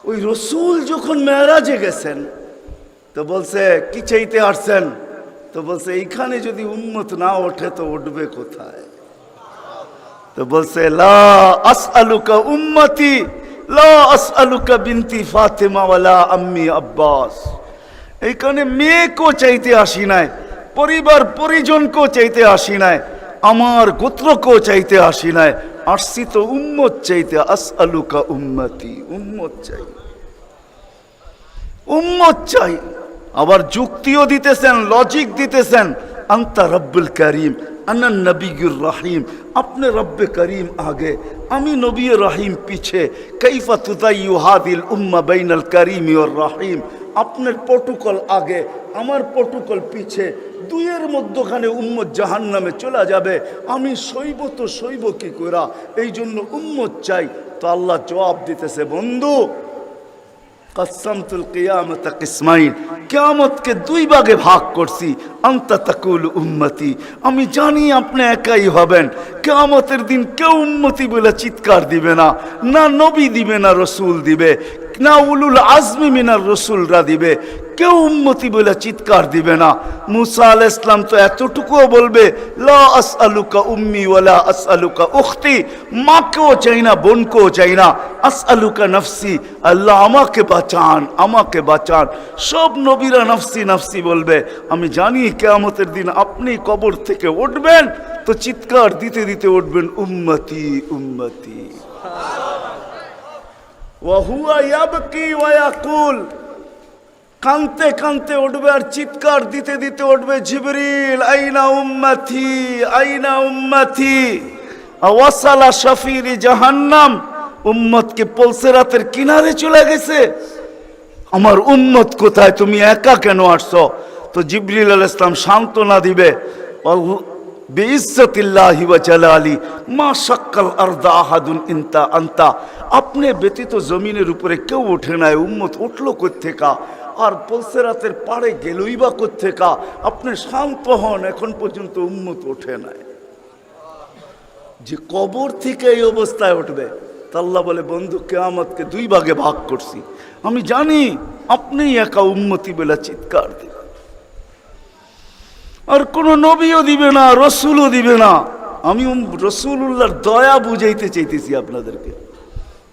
ওই রসুল যখন মেরাজে গেছেন তো বলছে কি চাইতে আসছেন, তো বলছে এইখানে যদি উম্মত না ওঠে তো উঠবে কোথায়? তো বলছে লা আসআলুকা উম্মতি লা আসআলুকা বিনতি ফাতেমা ওয়ালা আম্মি আব্বাস। এইখানে মেয়েকেও চাইতে আসি নাই, পরিবার পরিজনকেও চাইতে আসি নাই, আমার গোত্রকেও চাইতে আসি নাই, আসছি তো উম্মত চাইতে। আসআলুকা উম্মতি, উম্মত চাই, উম্মত চাই। আবার যুক্তিও দিতেছেন, লজিক দিতেছেন। আনতা রব্বুল করিম আনা নবিয়ুর রহিম, আপনি রব্বে করিম আগে, আমি নবী রহিম পিছে। কাইফা তুদাইয়ু হাদিল উম্মাহ বাইনাল করিম ওয়ার রহিম, আপনার প্রটোকল আগে, আমার প্রটোকল পিছে, দুইয়ের মধ্যখানে উম্মত জাহান্নামে চলে যাবে, আমি সইব তো সইব কি করা? এই জন্য উম্মত চাই। তো আল্লাহ জবাব দিতেছে, বন্ধু কসমতুল কিয়ামত কিসমাইন, কিয়ামতকে দুই ভাগে ভাগ করছি। আনতা তাকুল উম্মতি, আমি জানি আপনি একাই হবেন। কিয়ামতের দিন কেউ উম্মতি বলে চিৎকার দিবে না, না নবী দিবে, না রসুল দিবে, না উলুল আজমি মিনার রসুলরা দিবে, কেউ উম্মতি বলে চিৎকার দিবে না। মুসা আলাইহিস সালাম তো এতটুকুও বলবে লা আসআলুকা উম্মি ওয়ালা আসআলুকা উখতি, মাকেও চাই না, বোনকেও চাই না। আসআলুকা নফসি, আল্লাহ আমাকে বাঁচান, আমাকে বাঁচান। সব নবীরা নফসি নফসি বলবে। আমি জানি কিয়ামতের দিন আপনি কবর থেকে উঠবেন তো চিৎকার দিতে দিতে উঠবেন উম্মতি উম্মতি। ওয়া হুয়া ইয়াবকি ওয়া ইয়াকুল, কানতে কানতে উঠবে আর চিৎকার দিতে দিতে উঠবে, জিবরিল আইনা উম্মতি আইনা উম্মতি। ওয়াসালা শাফিরি জাহান্নাম, উম্মতকে পলসেরাতের কিনারে চলে গেছে। আমার উম্মত কোথায়, তুমি একা কেন আসছো? তো জিবরিল আলাইহিস সালাম সান্ত্বনা দিবে, বিইজ্জতিল্লাহি ওয়া জালালি মা শাক্কাল আরদা আহাদুন ইনতা আনতা, আপনি ব্যতীত জমিনের উপরে কেউ ওঠে নাই, উম্মত উঠলো কোত্থেকা? আর পলসেরাতের পাড়ে গেলই বা কোত্থেকা? আপনি শান্ত হন, এখন পর্যন্ত উম্মত ওঠে নাই। যে কবর থেকে এই অবস্থায় উঠবে, তা আল্লাহ বলে, বন্ধু কিয়ামতকে দুই ভাগে ভাগ করছি, আমি জানি আপনি একা উম্মতি বলে চিৎকার দিবেন। আর কোন নবীও দিবে না, রসুলও দিবে না। আমি রসুলুল্লাহর দয়া বুঝাইতে চাইতেছি আপনাদেরকে,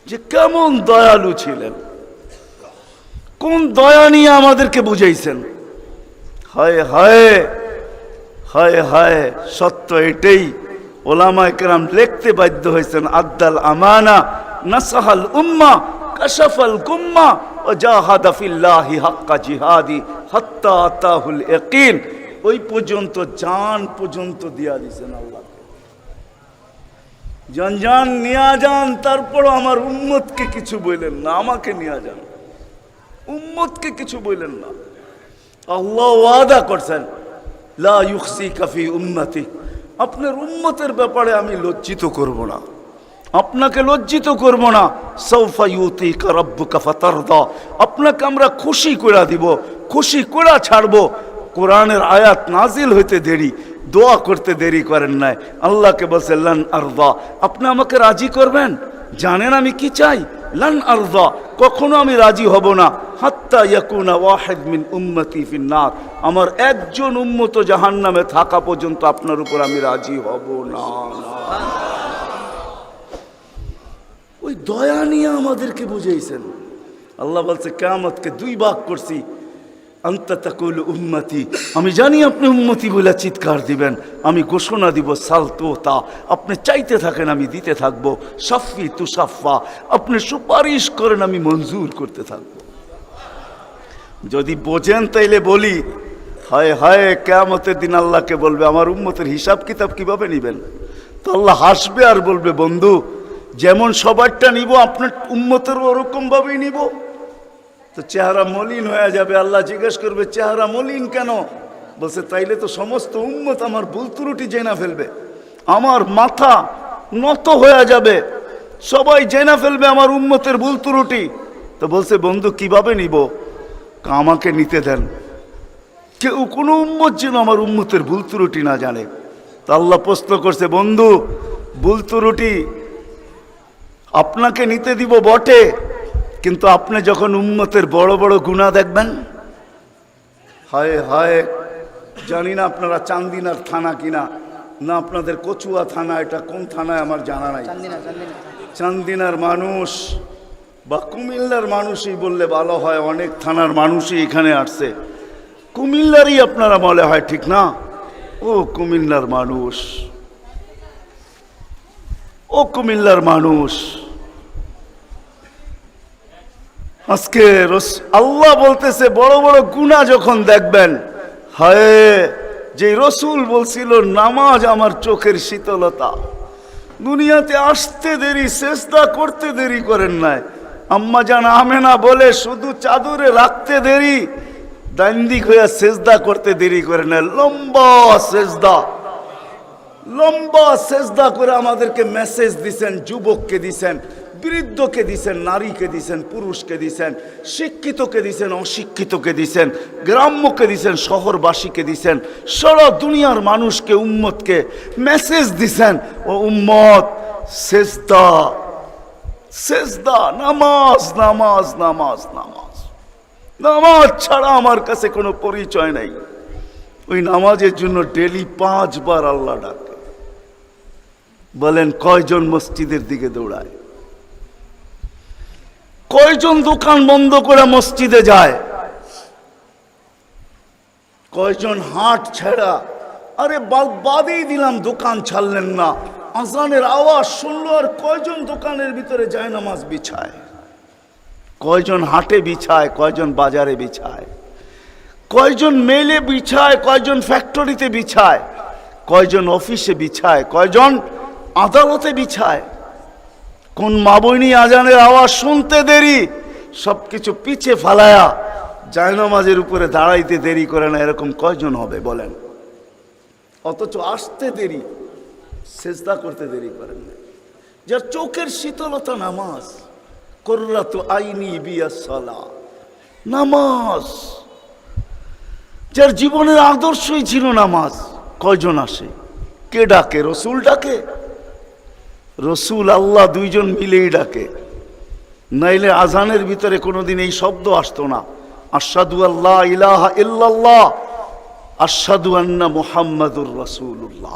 যে কেমন দয়ালু ছিলেন, কোন দয়া নিয়ে আমাদেরকে বুঝাইছেন। হায় হায় হায় হায়, সত্য এটাই। ওলামায়ে কেরাম লিখতে বাধ্য হয়েছেন, আদ্দাল আমানা নাসাহাল উম্মাহ কাশাফাল গুম্মাহ ওয়া জাহাদা ফিল্লাহি হাক্কা জিহাদি হাত্তা আতাহুল ইয়াকিন। ওই পর্যন্ত, জান পর্যন্ত দিয়া দিয়েছেন আল্লাহকে। জান জান নিয়া যান, তারপর আমার উম্মতকে কিছু বললেন না, আমাকে নিয়া যান, উম্মতকে কিছু বললেন না। আল্লাহ ওয়াদা করছেন, লা ইউখসিকা ফি উম্মতি, আপনার উম্মতের ব্যাপারে আমি লজ্জিত করব না, আপনাকে লজ্জিত করব না। সাউফা ইউতিকা রাব্বুকা ফাতারদা, আপনাকে আমরা খুশি করে দিব, খুশি করে ছাড়বো। কোরআনের আয়াত নাজিল হইতে দেরি, দোয়া করতে দেরি করেন নাই। আল্লাহকে বলছে লান আরদা, আপনি আমাকে রাজি করবেন? জানেন আমি কি চাই? লান আরদা, কখনো আমি রাজি হব না, হাত্তা ইয়াকুনা ওয়াহিদ মিন উম্মতি ফিন্নার, আমার একজন উম্মত জাহান্নামে থাকা পর্যন্ত আপনার উপর আমি রাজি হব না। ওই দয়া নিয়ে আমাদেরকে বুঝাইছেন। আল্লাহ বলছে কিয়ামতকে দুই ভাগ করছি। আনতা তাকুল উম্মতি, আমি জানি আপনি উম্মতি বলে চিৎকার দিবেন, আমি ঘোষণা দিব সালতোতা, আপনি চাইতে থাকেন আমি দিতে থাকবো। সাফি তুসাফা, আপনি সুপারিশ করেন আমি মঞ্জুর করতে থাকবো। যদি বোঝেন তাইলে বলি, হায় হায়, কিয়ামতের দিন আল্লাহকে বলবে আমার উম্মতের হিসাব কিতাব কিভাবে নিবেন? তো আল্লাহ হাসবে আর বলবে, বন্ধু যেমন সবারটা নিব আপনার উম্মতেরও ওরকম ভাবেই নিব। তো চেহারা মলিন হয়ে যাবে। আল্লাহ জিজ্ঞেস করবে, চেহারা মলিন কেন? বলছে, তাইলে তো সমস্ত উম্মত আমার ভুল ত্রুটি জেনা ফেলবে, আমার মাথা নত হয়ে যাবে, সবাই জেনা ফেলবে আমার উম্মতের ভুল ত্রুটি। তো বলছে, বন্ধু কিভাবে নিব? আমাকে নিতে দেন, কেউ কোনো উম্মত যেন আমার উম্মতের ভুল ত্রুটি না জানে। তো আল্লাহ প্রশ্ন করছে, বন্ধু ভুল ত্রুটি আপনাকে নিতে দিব বটে, কিন্তু আপনি যখন উম্মতের বড় বড় গুনাহ দেখবেন, হায় হায়, জানি না আপনারা চান্দিনার থানা কিনা, না আপনাদের কচুয়া থানা, এটা কোন থানায় আমার জানা নাই। চান্দিনার মানুষ বা কুমিল্লার মানুষই বললে ভালো হয়, অনেক থানার মানুষই এখানে আসছে। কুমিল্লারই আপনারা বলে হয়, ঠিক না? ও কুমিল্লার মানুষ, ও কুমিল্লার মানুষ, আজকে আল্লাহ বলতেছে বড় বড় গুনাহ যখন দেখবেন, হায়, যে রসুল বলছিল নামাজ আমার চোখের শীতলতা, দুনিয়াতে আসতে দেরি, সেজদা করতে দেরি করেন নাই। আম্মা জান আমেনা বলে শুধু চাদরে রাখতে দেরি, দান্দিক হইয়া সেজদা করতে দেরি করে না। লম্বা সেজদা করে আমাদেরকে মেসেজ দিছেন, যুবককে দিছেন, বৃদ্ধকে দিছেন, নারীকে দিছেন, পুরুষকে দিছেন, শিক্ষিতকে দিছেন, অশিক্ষিতকে দিছেন, গ্রাম্যকে দিছেন, শহরবাসীকে দিছেন, সারা দুনিয়ার মানুষকে, উম্মতকে মেসেজ দিছেন, ও উম্মত সেজদা, সেজদা, নামাজ, নামাজ, নামাজ, নামাজ, নামাজ ছাড়া আমার কাছে কোনো পরিচয় নাই। ওই নামাজের জন্য ডেলি 5 বার আল্লাহ ডাকে। বলেন কয়জন মসজিদের দিকে দৌড়ায়? কয়জন দোকান বন্ধ করে মসজিদে যায়? কয়জন হাট ছেড়া, আরে বাদেই দিলাম দোকান ছাড়লেন না, আজানের আওয়াজ শুনলো আর কয়জন দোকানের ভিতরে যায় নামাজ বিছায়? কয়জন হাটে বিছায়, কয়জন বাজারে বিছায়, কয়জন মেলে বিছায়, কয়জন ফ্যাক্টরিতে বিছায়, কয়জন অফিসে বিছায়, কয়জন আদালতে বিছায়? কোন মা বইনি আজানের আওয়াজ শুনতে দেরি, সবকিছু পিছে ফালায়া জায়নামাজের উপরে দাঁড়াইতে দেরি করে না, এরকম কয়জন হবে বলেন? অথচ আসতে দেরি, সেজদা করতে দেরি করেন না। যার চোখের শীতলতা নামাজ, কুররাতু আইনি বিয়াস সালাহ, নামাজ, যার জীবনের আদর্শই ছিল নামাজ, কয়জন আসে? কে ডাকে? রসুল ডাকে? রসুল আল্লাহ দুইজন মিলেই ডাকে, নাইলে আজানের ভিতরে কোনোদিন এই শব্দ আসতো না, আশহাদু আল্লা ইলাহা ইল্লাল্লাহ, আশহাদু আন্না মুহাম্মাদুর রাসূলুল্লাহ।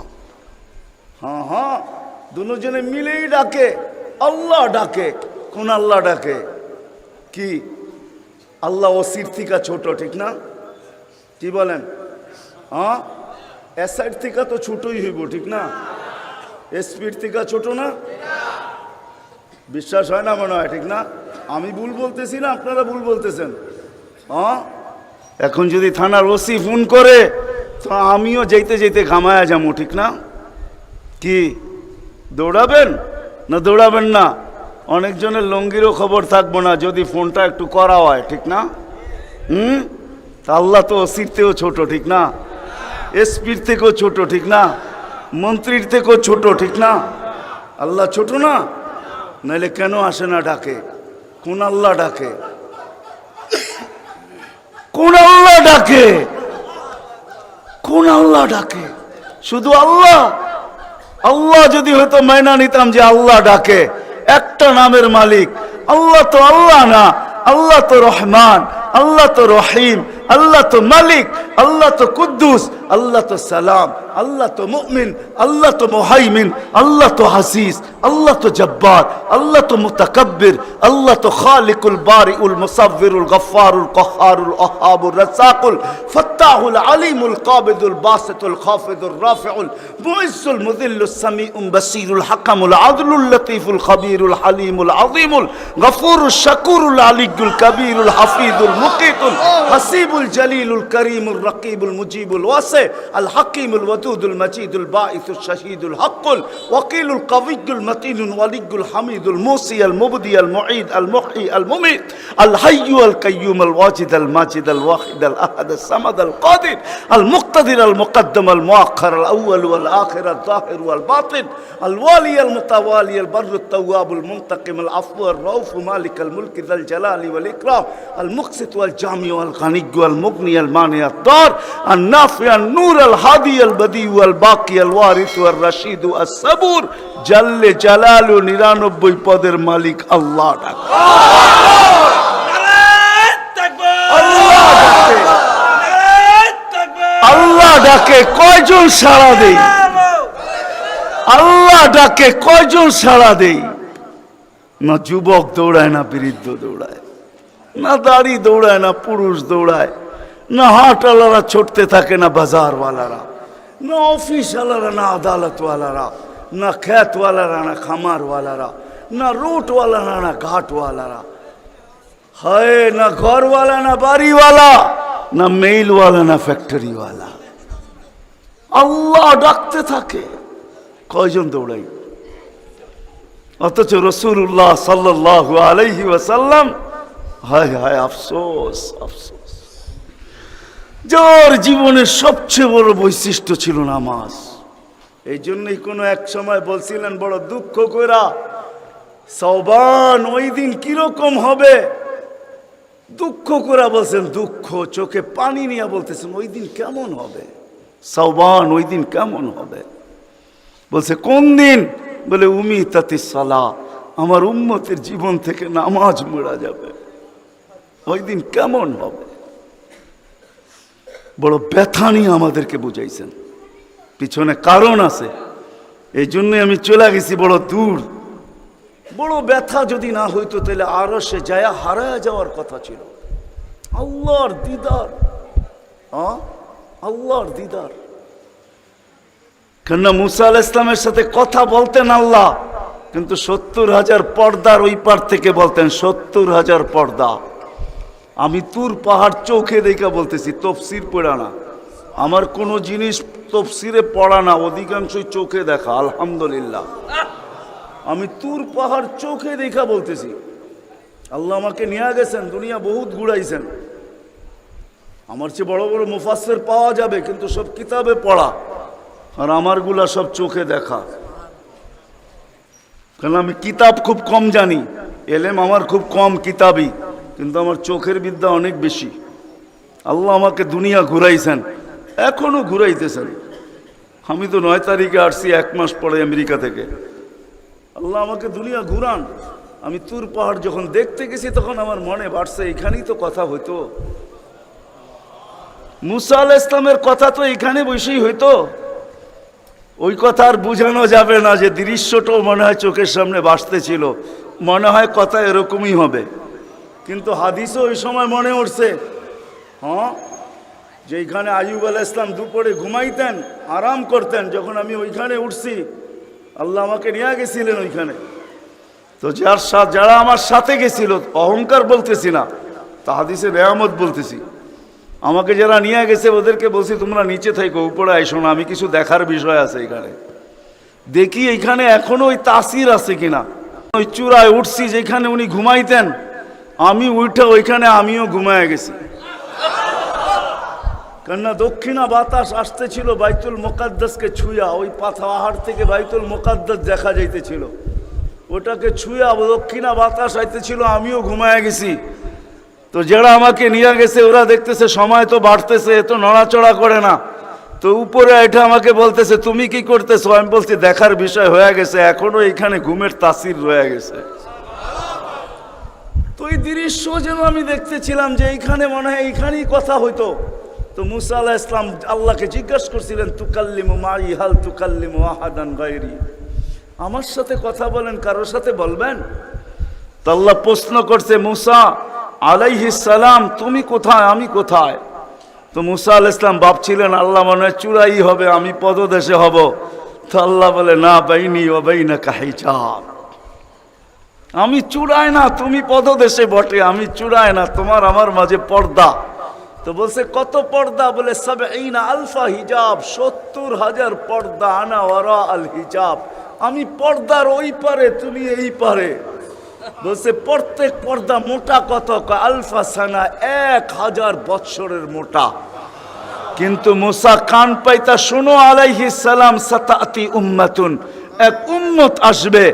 হ্যাঁ হ্যাঁ, দুজনে মিলেই ডাকে, আল্লাহ ডাকে। কোন আল্লাহ ডাকে? কি আল্লাহ ওসির থেকে ছোট, ঠিক না? কি বলেন? হ্যাঁ, এসআইড থেকে তো ছোটই হইব, ঠিক না? এসপির থেকে ছোট না? বিশ্বাস হয় না মনে হয়, ঠিক না? আমি ভুল বলতেছি না, আপনারা ভুল বলতেছেন? হ্যাঁ, এখন যদি থানার ওসি ফোন করে তো আমিও যেতে যেতে ঘামায়া যাবো, ঠিক না? কি দৌড়াবেন না দৌড়াবেন না? অনেকজনের লঙ্গিরও খবর থাকবো না যদি ফোনটা একটু করা হয়, ঠিক না? আল্লাহ তো ওসির থেকেও ছোট, ঠিক না? এসপির থেকেও ছোট, ঠিক না? মন্ত্রীর থেকেও ছোট, ঠিক না? আল্লাহ ছোট না? নাইলে কেন আসে না ডাকে? কোন আল্লাহ ডাকে? কোন আল্লাহ ডাকে? কোন আল্লাহ ডাকে? শুধু আল্লাহ? আল্লাহ যদি হয়তো মাইনা নিতাম যে আল্লাহ ডাকে, একটা নামের মালিক আল্লাহ, তো আল্লাহ না, আল্লাহ তো রহমান, আল্লাহ তো রহিম, আল্লাহ তো মালিক, আল্লাহ তো কুদ্দুস, আল্লাহ তো সালাম, আল্লাহ তো মুমিন, আল্লাহ তো মুহাইমিন, আল্লাহ তো হাসিস, আল্লাহ তো জব্বার, আল্লাহ তো মুতাকাব্বির, আল্লাহ তো খালিকুল বারিউল মুসাব্বিরুল গফফারুল কহ্হারুল ওয়াহ্হাবুর রাজ্জাকুল ফাত্তাহুল আলিমুল কাবিদুল বাসিতুল খাফিদুর রাফিউল মুইজ্জুল মুযিল্লুস সামিউল বাসীরুল হাকামুল আদলুল লতীফুল খবীরুল হালিমুল আযীমুল গফুরুশ শাকুরুল আলিয়্যুল কবীরুল হাফিজুল মুকিতুল হাসিবুল জলিলুল করিমুর রকিবুল মুজিবুল ওয়াসি আল হাকিমুল ওয়াদুদুল মজিদুল বাঈসুশ শাহীদুল হকুল ওয়াকিলুল কওয়িয়্যুল মতিনুল ওয়ালিয়্যুল হামিদুল মুসি আল মুবদি আল মুঈদ আল মুহয়ি আল মুমীত আল হাইয়্যু আল কাইয়্যুম আল ওয়াজিদ আল মাজিদ আল ওয়াহিদ আল আহাদ আল সামাদ আল কাদির আল মুক্তাদির আল মুকদ্দম আল মুআখ্খার আল আউয়াল ওয়াল আখির আল যাহির ওয়াল বাতিন আল ওয়ালি আল মুতাওয়ালি আল বাররু আত তাওয়াব আল মুনতাকিম আল আফু আর রাউফ মালিক আল মুলক যাল জালালি ওয়াল ইকরাম আল মুকসিত ওয়াল জামি ওয়াল গানি ওয়াল মুগনি আল মানি আত দার আল নাফি আল নূর আল হাদি আল বদি ওয়াল বাকি আল ওয়ারিস ওয়াল রশিদ আস সাবুর জাল্লে জালালু 99 পদের মালিক আল্লাহ ডাক। ডাকে কয়জন সাড়া দেই? আল্লাহ ডাকে কয়জন সাড়া দেই? না যুবক দৌড়ায়, না বৃদ্ধ দৌড়ায়, না দাড়ি দৌড়ায়, না পুরুষ দৌড়ায়, না হাটওয়ালারা ছুটতে থাকে, না বাজারওয়ালারা, না অফিসওয়ালারা, না আদালতওয়ালারা, না খেতওয়ালারা, না খামারওয়ালারা, না রুটওয়ালারা, না ঘাটওয়ালারা, হায় না ঘরওয়ালা, না বাড়িওয়ালা, না মেইলওয়ালা, না ফ্যাক্টরিওয়ালা। আল্লাহ ডাকতে থাকে, কয়জন দৌড়াই? অথচ রাসূলুল্লাহ সাল্লাল্লাহু আলাইহি ওয়াসাল্লাম, হায় হায় আফসোস আফসোস, যার জীবনের সবচেয়ে বড় বৈশিষ্ট্য ছিল নামাজ। এই জন্যই কোনো এক সময় বলছিলেন বড় দুঃখ কইরা, সওবান ওই দিন কিরকম হবে, দুঃখ করে বলছেন, দুঃখ চোখে পানি নিয়ে বলতেছেন ওই দিন কেমন হবে, সওবান ওই দিন কেমন হবে। বলছে কোন দিন? বলে উমিতাতিস সালাহ, আমার উম্মতের জীবন থেকে নামাজ মুড়া যাবে, ওই দিন কেমন হবে। বড় ব্যথা নিয়ে আমাদেরকে বুঝাইছেন, পিছনে কারণ আছে, এই জন্যই আমি চলে গেছি বড় দূর। বড় ব্যথা যদি না হইতো তাহলে আরো সে যায় হারায় যাওয়ার কথা ছিল। আল্লাহর দিদার, আল্লাহর দিদার। কেননা মুসা আলাইহিস সালামের সাথে কথা বলতেন আল্লাহ, কিন্তু 70,000 পর্দার ওই পার থেকে বলতেন, 70,000 পর্দা। আমি তুর পাহাড় চোখে দেখা বলতেছি, তফসির পড়া না, আমার কোনো জিনিস তফসিরে পড়া না, অধিকাংশই চোখে দেখা। আলহামদুলিল্লাহ, আমি তুর পাহাড় চোখে দেখা বলতেছি। আল্লাহ আমাকে নিয়ে গেছেন, দুনিয়া বহুত ঘুরাইছেন। আমার চেয়ে বড় বড় মুফাসসির পাওয়া যাবে, কিন্তু সব কিতাবে পড়া, আর আমারগুলা সব চোখে দেখা। কারণ আমি কিতাব খুব কম জানি, এলেম আমার খুব কম কিতাবই, কিন্তু আমার চোখের বিদ্যা অনেক বেশি। আল্লাহ আমাকে দুনিয়া ঘুরাইছেন, এখনো ঘুরাইতেছেন। আমি তো 9 তারিখে আসছি, 1 মাস পরে আমেরিকা থেকে। আল্লাহ আমাকে দুনিয়া ঘুরান। আমি তুর পাহাড় যখন দেখতে গেছি তখন আমার মনে বাড়ছে এখানেই তো কথা হইতো, মুসা আলাইহিস সালামের কথা তো এখানে বসেই হইতো। ওই কথা আর বুঝানো যাবে না, যে দৃশ্যটাও মনে হয় চোখের সামনে ভাসতেছিল, মনে হয় কথা এরকমই হবে। কিন্তু হাদিসও ওই সময় মনে উঠছে, যে এইখানে আইয়ুব আলাইহিস সালাম দুপুরে ঘুমাইতেন, আরাম করতেন, যখন আমি ওইখানে উঠছি আল্লাহ আমাকে নিয়ে গেছিলেন ওইখানে। তো যারা আমার সাথে গেছিল, অহংকার বলতেছি না, তা হাদিসে নেয়ামত বলতেছি, আমাকে যারা নিয়ে গেছে ওদেরকে বলছি তোমরা নিচে থাকো, উপরে আইসো না, আমি কিছু দেখার বিষয় আছে এখানে। দেখি এইখানে এখনো ওই তাসির আছে কিনা। ওই চূড়ায় উঠছি যেখানে উনি ঘুমাইতেন, আমি উঠে ওইখানে আমিও ঘুমায় গেছি। কেননা দক্ষিণা বাতাস আসতেছিল বাইতুল মুকাদ্দাসকে ছুঁয়া, ওই পাহাড় থেকে বাইতুল মুকাদ্দাস দেখা যাইতেছিল, ওটাকে ছুঁয়া দক্ষিণা বাতাস আইতেছিল, আমিও ঘুমায় গেছি। তো যারা আমাকে নিয়ে গেছে ওরা দেখতেছে সময় তো বাড়তেছে, এত নড়াচড়া করে না, তো উপরে এটা আমাকে বলতেছে তুমি কি করতেছো? আমি বলছি দেখার বিষয় হয়ে গেছে, এখনো এখানে ঘুমের তাসির রয়ে গেছে। তো এই দৃশ্য যেন আমি দেখতেছিলাম যে এইখানে মনে হয় এইখানেই কথা হইতো। তো মুসা আলাইহিস সালাম আল্লাহকে জিজ্ঞাসা করছিলেন, তুকাল্লিমু মাই হাল তুকাল্লিমু আহাদান গায়রি, আমার সাথে কথা বলেন, কারোর সাথে বলবেন? তো আল্লাহ প্রশ্ন করছে, মুসা আলাইহিস সালাম তুমি কোথায়, আমি কোথায়? তো মুসা আলাইহিস সালাম ভাবছিলেন আল্লাহ মনে হয় চূড়াই হবে, আমি পদদেশে হব। তো আল্লাহ বলে, না, বাইনি ওয়া বাইনাকা হিজাব, আমি চূড়ায় না, তুমি পদদেশে বটে, আমি চূড়ায় না, তোমার আমার মাঝে পর্দা। তো বলছে কত পর্দা? বলে ৭০,০০০ হিজাব, ৭০,০০০ পর্দা, আনা ওয়ারা আল হিজাব, আমি পর্দার ওই পারে, তুমি এই পারে। বলছে প্রত্যেক পর্দা মোটা কত? আলফা সানা, ১,০০০ বৎসরের মোটা। কিন্তু মুসা কান পাইতা, শোনো আলাইহিস সালাম, সাতাতি উম্মাতুন, এক উম্মত আসবে,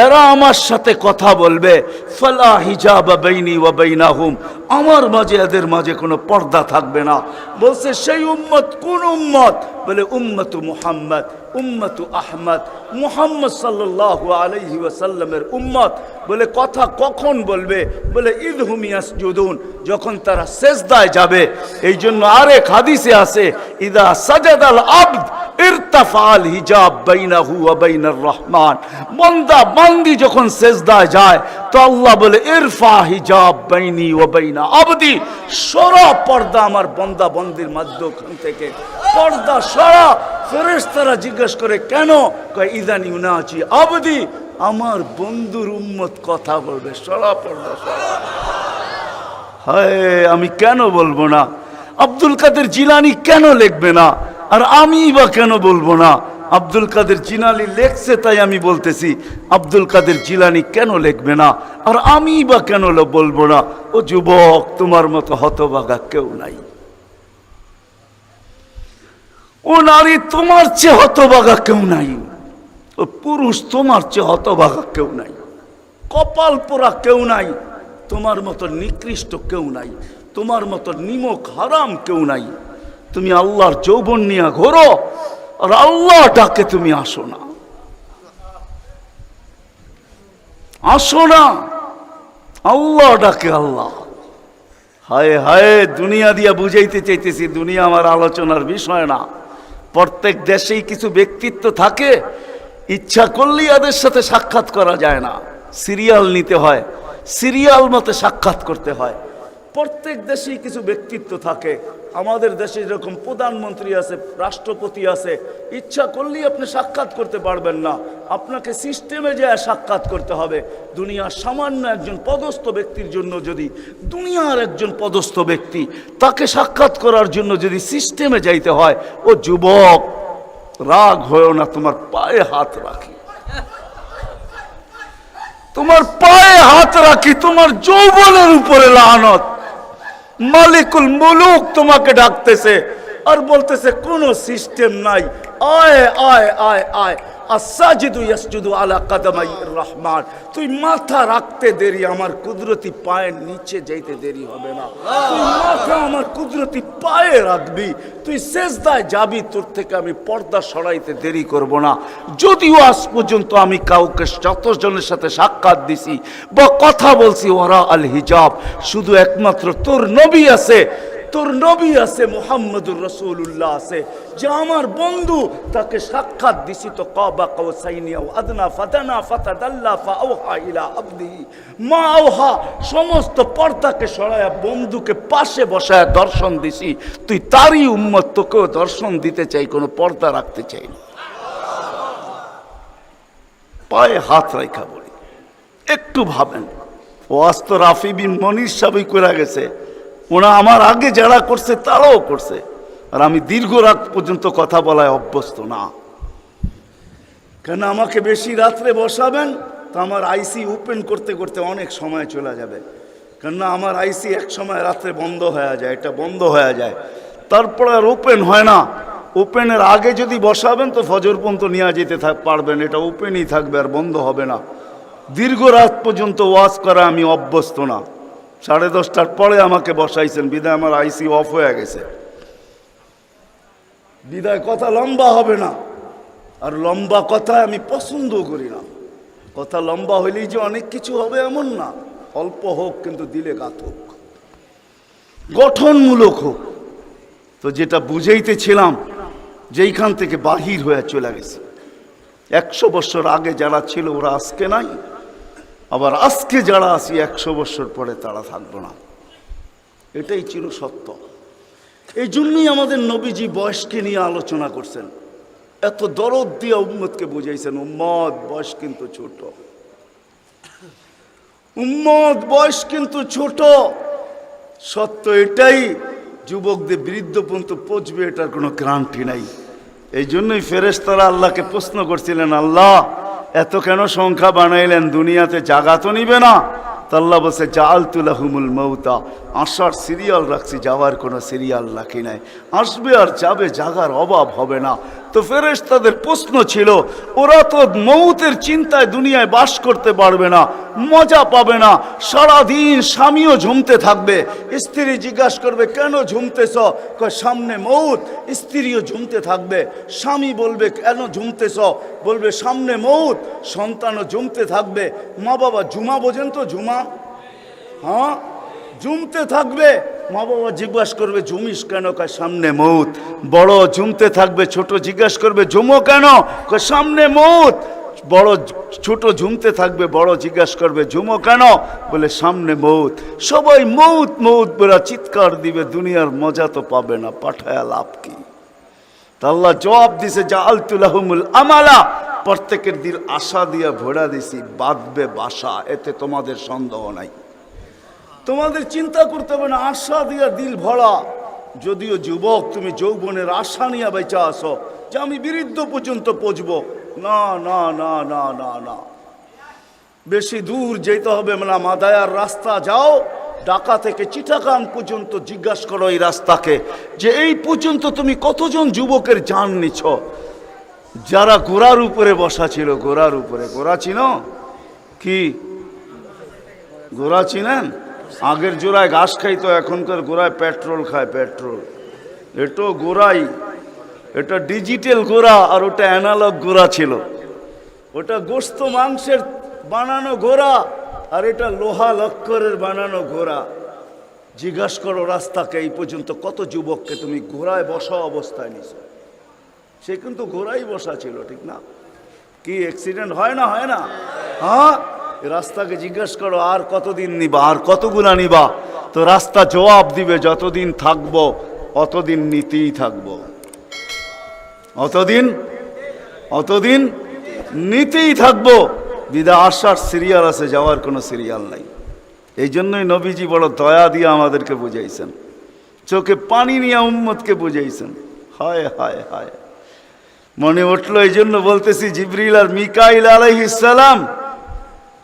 এরা আমার সাথে কথা বলবে, ফালা হিজাব বাইনি ওয়া বাইনাহুম, আমার মাঝে এদের মাঝে কোনো পর্দা থাকবে না। বলছে সেই উম্মত কোন উম্মত? বলে উম্মতু মুহাম্মদ, উম্মতু আহমদ, মুহাম্মদ সাল্লাল্লাহু আলাইহি ওয়াসাল্লামের উম্মত। বলে কথা কখন বলবে? বলে ইদহুম ইয়াসজুদুন, যখন তারা সেজদায় যাবে। এই জন্য আরেক হাদিসে আছে, ইদা সাজাদাল আবদ ইরতাফাল হিজাব বাইনাহু ওয়া বাইনার রহমান। বান্দা বান্দি যখন সেজদায় যায় তো আল্লাহ বলে ইরফা হিজাব বাইনি ওয়া বাইনা আবদি, সরা পর্দা আমার বান্দা বান্দির মাঝখান থেকে, পর্দা সরা। ফেরেশতারা জিজ্ঞেস করে কেন? কয় ইদান ইউনাজি আবদি, আমার বন্ধুর উম্মত কথা বলবে, সরা পর্দা সরা। হায়, আমি কেন বলবো না? আব্দুল কাদের জিলানী কেন লিখবে না? আর আমি বা কেন বলবো না? আব্দুল কাদের জিলানী লেখছে তাই আমি বলতেছি। আব্দুল কাদের জিলানী কেন লিখবে না? আর আমি বা কেন বলবো না? ও যুবক, তোমার মতো হতভাগা কেউ নাই। ও নারী, তোমার চেয়ে হতভাগা কেউ নাই। ও পুরুষ, তোমার চেয়ে হতভাগা কেউ নাই। কপাল পোড়া কেউ নাই। তোমার মতো নিকৃষ্ট কেউ নাই। তোমার মতো নিমক হারাম কেউ নাই। তুমি আল্লাহর যৌবন নিয়ে ঘোরো, আর আল্লাহ ডাকে তুমি আসো না, আসো না। আল্লাহ ডাকে আল্লাহ। হায় হায়, দুনিয়া দিয়া বুঝাইতে চাইতেছি, দুনিয়া আমার আলোচনার বিষয় না। প্রত্যেক দেশেই কিছু ব্যক্তিত্ব থাকে, ইচ্ছা করলেই এদের সাথে সাক্ষাৎ করা যায় না, সিরিয়াল নিতে হয়, সিরিয়াল মতে সাক্ষাৎ করতে হয়। প্রত্যেক দেশেই কিছু ব্যক্তিত্ব থাকে। আমাদের দেশে যেরকম প্রধানমন্ত্রী আছে, রাষ্ট্রপতি আছে, ইচ্ছা করলেই আপনি সাক্ষাৎ করতে পারবেন না, আপনাকে সিস্টেমে যায় সাক্ষাৎ করতে হবে। দুনিয়ার সামান্য একজন পদস্থ ব্যক্তির জন্য যদি, দুনিয়ার একজন পদস্থ ব্যক্তি, তাকে সাক্ষাৎ করার জন্য যদি সিস্টেমে যাইতে হয়, ও যুবক রাগ হয়েও না, তোমার পায়ে হাত রাখি, তোমার পায়ে হাত রাখি, তোমার যৌবনের উপরে লানত। মালিকুল মুলুক তোমাকে ডাকতেছে আর বলতেছে কোনো সিস্টেম নাই, আয় আয় আয় আয়। আসাজিদু ইয়াসজুদু আলা কাদামাইর রহমান, তুই মাথা রাখতে দেরি, আমার কুদরতি পায়ের নিচে যাইতে দেরি হবে না। তুই মাথা আমার কুদরতি পায়ে রাখবি, তুই সেজদায় যাবি, তোর থেকে আমি পর্দা সরাইতে দেরি করব না। যদিও আজ পর্যন্ত আমি কাউকে যতজনের সাথে সাক্ষাৎ দিছি বা কথা বলছি ওরা আল হিজাব, শুধু একমাত্র তোর নবী আছে, তোর নবী আছে, মুহাম্মদুর রাসূলুল্লাহ আছে, যে আমার বন্ধু, তাকে সাক্ষাৎ দিছি তো কাবা কাউসাইনি আও আদনা ফাদানা ফাতাদাল্লা ফাআওহা ইলা আবদিহি মা আওহা, সমস্ত পর্দাকে সরায়া বন্ধুকে পাশে বসায় দর্শন দিছি। তুই তারই উম্মত, তোকেও দর্শন দিতে চাই, কোনো পর্দা রাখতে চাই না। পায়ে হাত রাখা বলি, একটু ভাবেন। ওয়াজ তো রাফি বিন মনির সাহেবই করে গেছে, ওরা আমার আগে যারা করছে তারাও করছে, আর আমি দীর্ঘ রাত পর্যন্ত কথা বলায় অভ্যস্ত না। কেন আমাকে বেশি রাত্রে বসাবেন তো আমার আইসি ওপেন করতে করতে অনেক সময় চলে যাবে। কেননা আমার আইসি এক সময় রাত্রে বন্ধ হয়ে যায়, এটা বন্ধ হয়ে যায়, তারপর আর ওপেন হয় না। ওপেনের আগে যদি বসাবেন তো ফজর পর্যন্ত নিয়ে যেতে পারবেন, এটা ওপেনই থাকবে আর বন্ধ হবে না। দীর্ঘ রাত পর্যন্ত ওয়াজ করা আমি অভ্যস্ত না। 10:30টার পরে আমাকে বসাইছেন, বিদায় আমার আইসি অফ হয়ে গেছে, বিদায় কথা লম্বা হবে না। আর লম্বা কথা আমি পছন্দ করি না। কথা লম্বা হইলেই যে অনেক কিছু হবে এমন না, অল্প হোক কিন্তু দিলে গাত হোক, গঠনমূলক হোক। তো যেটা বুঝাইতেছিলাম, যেইখান থেকে বাহির হয়ে চলে গেছে, 100 বছর আগে যারা ছিল ওরা আজকে নাই, আবার আজকে যারা আছি 100 বছর পরে তারা থাকবো না, এটাই চির সত্য। এই জন্যই আমাদের নবীজি বয়সকে নিয়ে আলোচনা করছেন, এত দরদ দিয়ে উম্মতকে বুঝাইছেন, উম্মত বয়স কিন্তু ছোট, উম্মত বয়স কিন্তু ছোট। সত্য এটাই, যুবকদের বৃদ্ধ পর্যন্ত পৌঁছবে এটার কোনো গ্যারান্টি নাই। এই জন্যই ফেরেশতারা আল্লাহকে প্রশ্ন করছিলেন, আল্লাহ এত কেন সংখ্যা বানাইলেন, দুনিয়াতে জাগা তো নিবে না? তা আল্লাহ বলছে জাআলতু লাহুমুল মাউতা, আসার সিরিয়াল রাখছি, যাওয়ার কোনো সিরিয়াল রাখি নাই। আসবে আর যাবে, জাগার অভাব হবে না। তো ফেরেশতাদের প্রশ্ন ছিল, ওরা তো মৌতের চিন্তায় দুনিয়ায় বাস করতে পারবে না, মজা পাবে না, সারাদিন স্বামীও ঝুমতে থাকবে। স্ত্রী জিজ্ঞাসা করবে, কেন ঝুমতেছ? কয় সামনে মৌত। স্ত্রীও ঝুমতে থাকবে। স্বামী বলবে, কেন ঝুমতেছ? বলবে সামনে মৌত। সন্তানও ঝুমতে থাকবে। মা বাবা ঝুমা বোঝেন তো? ঝুমা, হ্যাঁ, ঝুমতে থাকবে। মা বাবা জিজ্ঞাসা করবে, ঝুমিস কেন? কয় সামনে মৌত। বড় ঝুমতে থাকবে, ছোট জিজ্ঞাসা করবে, ঝুমো কেন? কয় সামনে মৌত। বড় ছোট ঝুমতে থাকবে, বড় জিজ্ঞাসা করবে, ঝুমো কেন? বলে সামনে মৌত। সবাই মৌত মৌত বলে চিৎকার দিবে, দুনিয়ার মজা তো পাবে না, পাঠায়া লাভ কি? তা আল্লাহ জবাব দিছে, জাআলতু লাহুমুল আমালা, প্রত্যেকের দিল আশা দিয়া ভরা দিছি, বাঁধবে বাসা, এতে তোমাদের সন্দেহ নাই। তোমাদের চিন্তা করতে হবে না, আশা দিয়া দিল ভরা। যদিও যুবক, তুমি যৌবনের আশা নিয়ে বেঁচে আসো যে আমি বৃদ্ধ পর্যন্ত পৌঁছবো, না না না না না না, বেশি দূর যেতে হবে না। মাদায়ার রাস্তা যাও, ঢাকা থেকে চিটাগাং পর্যন্ত জিজ্ঞাসা করো এই রাস্তাকে, যে এই পর্যন্ত তুমি কতজন যুবকের জান নিছ যারা ঘোড়ার উপরে বসা ছিল। ঘোড়ার উপরে, ঘোড়া চিনো কি? ঘোড়া চিনেন? আগের জোড়ায় ঘাস খাইতো, এখনকার গোড়ায় পেট্রোল খায়। পেট্রোল, এটা গোড়াই, এটা ডিজিটাল গোড়া, আর ওটা অ্যানালগ গোড়া ছিল। ওটা গোস্ত মাংসের বানানো ঘোড়া, আর এটা লোহা লক্করের বানানো ঘোড়া। জিজ্ঞাসা করো রাস্তাকে, এই পর্যন্ত কত যুবককে তুমি ঘোড়ায় বসা অবস্থায় নিছো? সে কিন্তু ঘোড়াই বসা ছিল, ঠিক না? কি অ্যাক্সিডেন্ট হয় না? হয় না? হ্যাঁ, রাস্তাকে জিজ্ঞাসা করো আর কতদিন নিবা, আর কতগুলা নিবা? তো রাস্তা জবাব দিবে, যতদিন থাকবো অতদিন নিতেই থাকবো, অতদিন নিতেই থাকবো। বিদা আসার সিরিয়াল আছে, যাওয়ার কোনো সিরিয়াল নাই। এই জন্যই নবীজি বড় দয়া দিয়ে আমাদেরকে বুঝাইছেন, চোখে পানি নিয়ে উম্মতকে বুঝাইছেন। হায় হায় হায়, মনে উঠলো, এই জন্য বলতেছি জিবরিল আর মিকাইল আলাইহিস সালাম,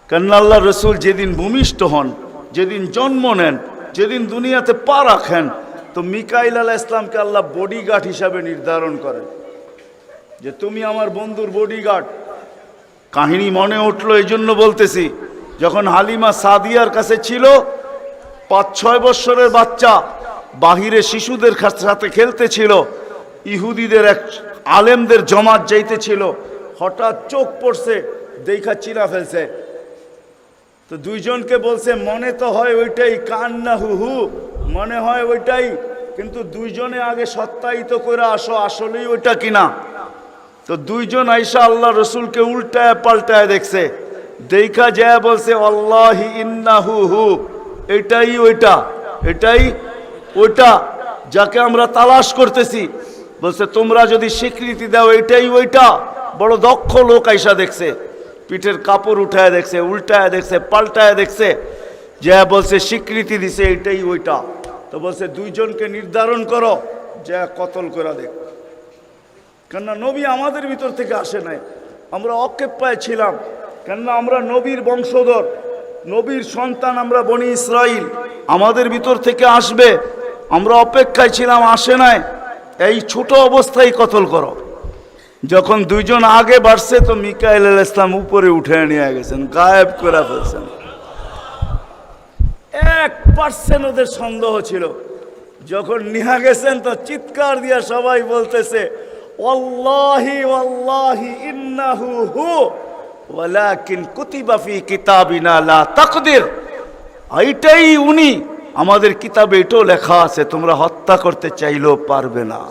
কেন আল্লাহ রসুল যেদিন ভূমিষ্ঠ হন, যেদিন জন্ম নেন, যেদিন দুনিয়াতে পা রাখেন, তো মিকাইল আলাইহিস সালামকে আল্লাহ বডিগার্ড হিসাবে নির্ধারণ করেন যে তুমি আমার বন্ধুর বডিগার্ড। কাহিনী মনে উঠলো, এই জন্য বলতেছি, যখন হালিমা সাদিয়ার কাছে ছিল, 5-6 বৎসরের বাচ্চা বাহিরে শিশুদের সাথে খেলতেছিল, ইহুদিদের এক আলেমদের জমাত যাইতেছিল, হঠাৎ চোখ পড়ছে, দেখা চিনা ফেলছে। তো দুইজনকে বলছে, মনে তো হয় ওইটাই, কান্না হু হু, মনে হয় ওইটাই, কিন্তু দুইজনে আগে সত্যায়িত করে আসো আসলেই ওইটা কিনা। তো দুইজন আইসা আল্লাহ রসুলকে উল্টায় পাল্টায় দেখছে, দেখা যায় বলছে, আল্লাহি ইন্নাহু হু, এটাই ওইটা, এটাই ওইটা যাকে আমরা তালাশ করতেছি। বলছে, তোমরা যদি স্বীকৃতি দাও এটাই ওইটা। বড় দক্ষ লোক আইসা দেখছে, পিঠের কাপড় উঠায় দেখছে, উল্টায় দেখছে, পাল্টায় দেখছে, যা বলছে স্বীকৃতি দিছে এটাই ওইটা। তো বলছে, দুইজনকে নির্ধারণ করো, যা কতল করে দেখ। কেননা নবী আমাদের ভিতর থেকে আসে নাই, আমরা অক্ষেপায় ছিলাম। কেননা আমরা নবীর বংশধর, নবীর সন্তান, আমরা বনি ইসরাইল, আমাদের ভিতর থেকে আসবে, আমরা অপেক্ষায় ছিলাম, আসে নাই। এই ছোট অবস্থায় কতল করো। যখন দুইজন আগে বাড়ছে, তো মিকাইল আলাইহিস সালাম উপরে উঠে নিয়ে গেছেন, গায়েব করে ফেলছেন। 1% ওদের সন্দেহ ছিল। যখন নিয়ে গেছেন, তো চিৎকার দিয়া সবাই বলতেছে, ওয়াল্লাহি ওয়াল্লাহি ইন্নাহু হু ওয়ালাকিন কুতিবা ফি কিতাবিনা লা তাকদির, এইটাই উনি, আমাদের কিতাবে এটাও লেখা আছে, তোমরা হত্যা করতে চাইলেও পারবে না।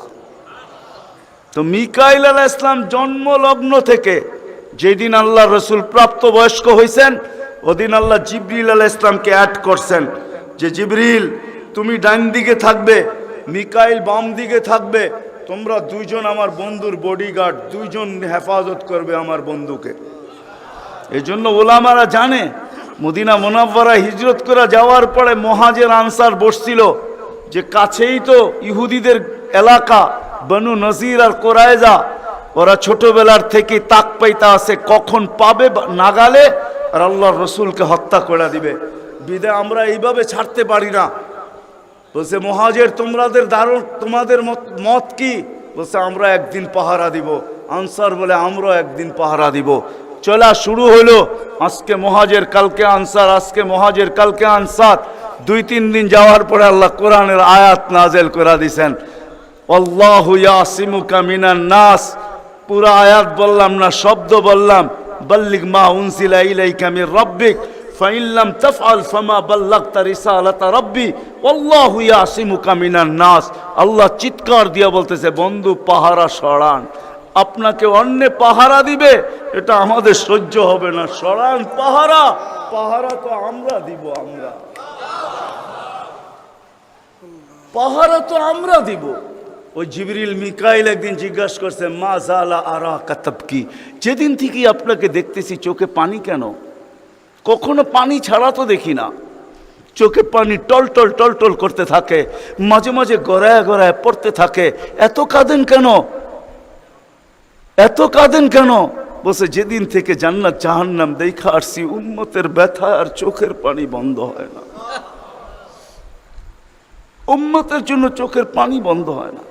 তো মিকাইল আলাইহিস সালাম জন্মলগ্ন থেকে যেদিন আল্লাহ রসুল প্রাপ্তবয়স্ক হয়েছেন, ওদিন আল্লাহ জিবরিল আলাইহিস সালামকে অ্যাড করছেন যে, জিবরিল তুমি ডান দিকে থাকবে, মিকাইল বাম দিকে থাকবে, তোমরা দুইজন আমার বন্ধুর বডিগার্ড, দুইজন হেফাজত করবে আমার বন্ধুকে। এই জন্য ওলামারা জানে, মদিনা মুনাওয়ারা হিজরত করে যাওয়ার পরে মুহাজির আনসার বসছিল যে কাছেই তো ইহুদিদের এলাকা, বনু নজির আর কোরাইজা, ওরা ছোটবেলার থেকে তাক পাইতা আছে কখন পাবে নাগালে আর আল্লাহর রসুলকে হত্যা করে দিবে। বিদে আমরা এইভাবে ছাড়তে পারি না। বলছে, মুহাজির তোমাদের মত কি? বলছে আমরা একদিন পাহারা দিব। আনসার বলে আমরাও একদিন পাহারা দিব। চলা শুরু হলো। আজকে মুহাজির, কালকে আনসার, আজকে মুহাজির, কালকে আনসার। 2-3 দিন যাওয়ার পরে আল্লাহ কোরআনের আয়াত নাযিল করে দিয়েছেন, আল্লাহু ইয়াসিমুকা মিনান নাস। পুরা আয়াত বললাম না, শব্দ বললাম। বাল্লিগ মা উনজিলা ইলাইকা মির রাব্বিক ফাইন লাম তাফআল ফামা বাল্লাগতা রিসালাতা রাব্বি আল্লাহু ইয়াসিমুকা মিনান নাস। আল্লাহ চিৎকার দিয়ে বলতেছে, বন্ধু পাহারা সরান। আপনাকে অন্য পাহারা দিবে, এটা আমাদের সহ্য হবে না। সরান পাহারা। পাহারা তো আমরা দিব। আমরা পাহারা তো আমরা দিব। ওই জিবরিল মিকাইল একদিন জিজ্ঞাসা করছে, মা জালা আরাকা তাবকি, যেদিন থেকে আপনাকে দেখতেছি চোখে পানি কেন? কখনো পানি ছাড়া তো দেখি না। চোখে পানি টলটল টলটল করতে থাকে, মাঝে মাঝে গড়ায় গড়ায় পড়তে থাকে। এত কাঁদেন কেন? এত কাঁদেন কেন? বলছে, যেদিন থেকে জান্নাত জাহান্নাম দেখা আসছি, উম্মতের ব্যথা আর চোখের পানি বন্ধ হয় না। উম্মতের জন্য চোখের পানি বন্ধ হয় না।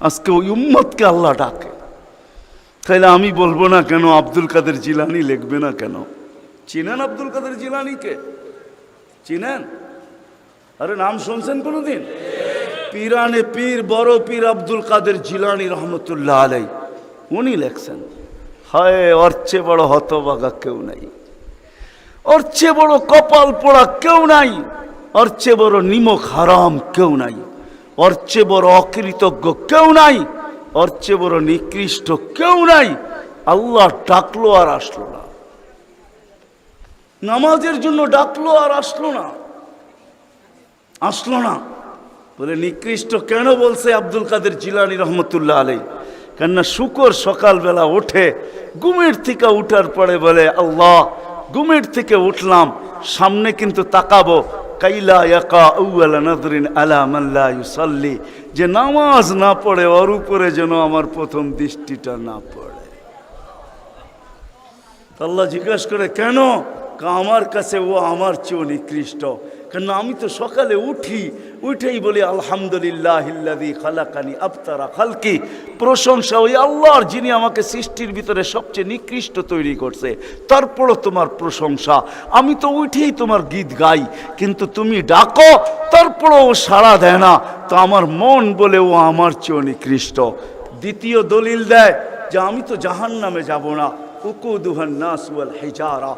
আজকে ওই উম্মতকে আল্লাহ ডাকে। তাইলে আমি বলবো না কেন আব্দুল কাদের জিলানী লিখবে না কেন? চিনেন আব্দুল কাদের জিলানীকে? চিনেন? আরে নাম শুনছেন কোনোদিন? পীরানে পীর, বড় পীর আব্দুল কাদের জিলানী রহমতুল্লাহ আলাই, উনি লেখছেন, হায় ওর চেয়ে বড় হতভাগা কেউ নাই, ওর চেয়ে বড় কপাল পোড়া কেউ নাই, ওর চেয়ে বড় নিমক হারাম কেউ নাই, ওর চেয়ে বড় অকৃতজ্ঞ কেউ নাই, ওর চেয়ে বড় নিকৃষ্ট কেউ নাই। আল্লাহ ডাকলো আর আসলো না, নামাজের জন্য ডাকলো আর আসলো না, আসলো না। বলে নিকৃষ্ট কেন বলছে আব্দুল কাদের জিলানী রহমতুল্লাহ আলাই? কেননা শুকর সকালবেলা ওঠে, ঘুমের থেকে উঠার পরে বলে, আল্লাহ ঘুমের থেকে উঠলাম, সামনে কিন্তু তাকাবো, কাইলা ইয়াকা আউয়ালা নাদরিন আলা মান লা ইউসাল্লি, যে নামাজ না পড়ে ওর উপরে যেন আমার প্রথম দৃষ্টিটা না পড়ে। আল্লাহ জিজ্ঞাসা করে, কেন? আমার কাছে ও আমার চেয়েও নিকৃষ্ট। কেন? আমি তো সকালে উঠেই বলি আলহামদুলিল্লাহিল্লাযী খালাকানি আবতারা খালকি, প্রশংসা ওই আল্লাহর যিনি আমাকে সৃষ্টির ভিতরে সবচেয়ে নিকৃষ্ট তৈরি করছে, তারপরও তোমার প্রশংসা। আমি তো উঠেই তোমার গীত গাই, কিন্তু তুমি ডাকো তারপরও ও সাড়া দেয় না, তো আমার মন বলে ও আমার চেয়েও নিকৃষ্ট। দ্বিতীয় দলিল দেয় যে আমি তো জাহান্নামে যাব না, উকুদুহান নাস ওয়াল হিজারা,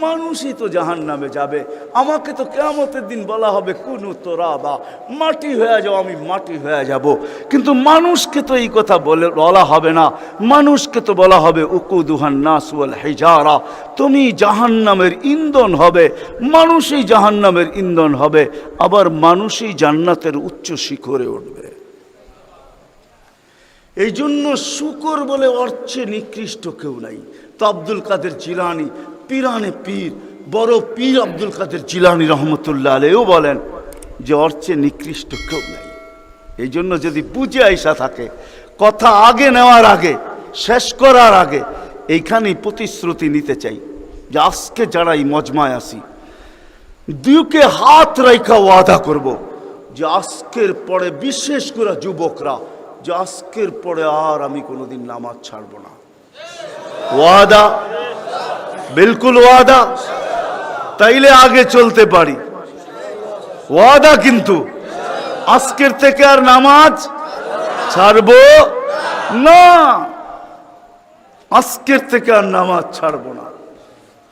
মানুষই তো জাহান্নামে যাবে। আমাকে তো কিয়ামতের দিন বলা হবে কুনু তুরাবা, মাটি হয়ে যাও, আমি মাটি হয়ে যাব। কিন্তু মানুষকে তো এই কথা বলা হবে না, মানুষকে তো বলা হবে উকুদুহান নাস ওয়াল হিজারা, তুমি জাহান্নামের ইন্ধন হবে, মানুষই জাহান্নামের ইন্ধন হবে, আবার মানুষই জান্নাতের উচ্চ শিখরে উঠবে। এই জন্য শুকর বলে অর্চে নিকৃষ্ট কেউ নাই। তো আব্দুল কাদের জিলানী, পীরানে পীর, বড় পীর আব্দুল কাদের জিলানী রহমতুল্লাহ আলাইহিও বলেন যে অর্চে নিকৃষ্ট কেউ নাই। এই জন্য যদি বুঝে আইসা থাকে, কথা আগে নেওয়ার আগে, শেষ করার আগে এইখানেই প্রতিশ্রুতি নিতে চাই যে আজকে যারা এই মজমায় আসি, দুকে হাত রাইখা ওয়াদা করব যে আজকের পরে, বিশেষ করে যুবকরা, যে আজকের পরে আর আমি কোনোদিন নামাজ ছাড়ব না। ওয়াদা, বিলকুল ওয়াদা, তাইলে আগে চলতে পারি। ওয়াদা কিন্তু আজকের থেকে আর নামাজ ছাড়ব না, আজকের থেকে আর নামাজ ছাড়ব না।